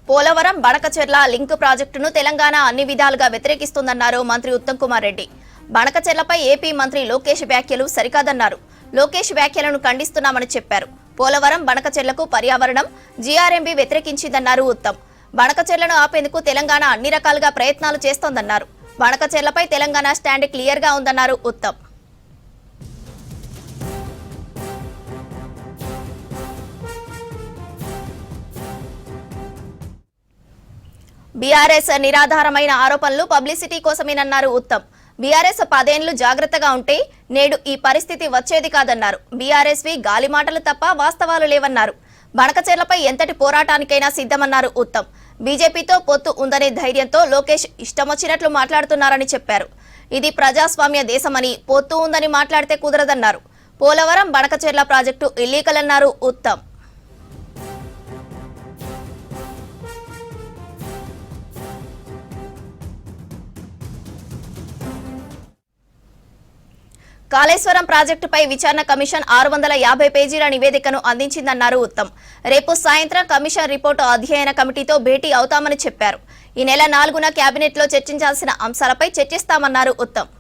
Polavaram బణకచెర్ల link ప్రాజెక్టును తెలంగాణ అన్ని విధాలుగా వ్యతిరేకిస్తుందన్నారు మంత్రి ఉత్తమ్ కుమార్ రెడ్డి. బణకచెర్లపై ఏపీ మంత్రి లోకేష్ వ్యాఖ్యలు సరికాదన్నారు. లోకేష్ వ్యాఖ్యలను ఖండిస్తున్నామని చెప్పారు. పోలవరం బణకచెర్లకు పర్యావరణం జీఆర్ఎంబీ వ్యతిరేకించిందన్నారు ఉత్తమ్. బణకచెర్లను ఆపేందుకు తెలంగాణ అన్ని రకాలుగా ప్రయత్నాలు చేస్తోందన్నారు. బణకచెర్లపై తెలంగాణ స్టాండ్ క్లియర్ గా ఉందన్నారు ఉత్తమ్. బీఆర్ఎస్ నిరాధారమైన ఆరోపణలు పబ్లిసిటీ కోసమేనన్నారు ఉత్తమ్. బీఆర్ఎస్ 10 ఏళ్లు జాగ్రత్తగా ఉంటే నేడు ఈ పరిస్థితి వచ్చేది కాదన్నారు. బీఆర్ఎస్వి గాలి మాటలు తప్ప వాస్తవాలు లేవన్నారు. బణకచెర్లపై ఎంతటి పోరాటానికైనా సిద్ధమన్నారు ఉత్తమ్. బీజేపీతో పొత్తు ఉందనే ధైర్యంతో లోకేష్ ఇష్టమొచ్చినట్లు మాట్లాడుతున్నారని చెప్పారు. ఇది ప్రజాస్వామ్య దేశమని పొత్తు ఉందని మాట్లాడితే కుదరదన్నారు. పోలవరం బణకచెర్ల ప్రాజెక్టు ఇల్లీగల్ అన్నారు ఉత్తమ్. కాళేశ్వరం ప్రాజెక్టుపై విచారణ కమిషన్ 650 పేజీల నివేదికను అందించిందన్నారు ఉత్తమ్. రేపు సాయంత్రం కమిషన్ రిపోర్టు అధ్యయన కమిటీతో భేటీ అవుతామని చెప్పారు. ఈ నెల 4న కేబినెట్లో చర్చించాల్సిన అంశాలపై చర్చిస్తామన్నారు ఉత్తమ్.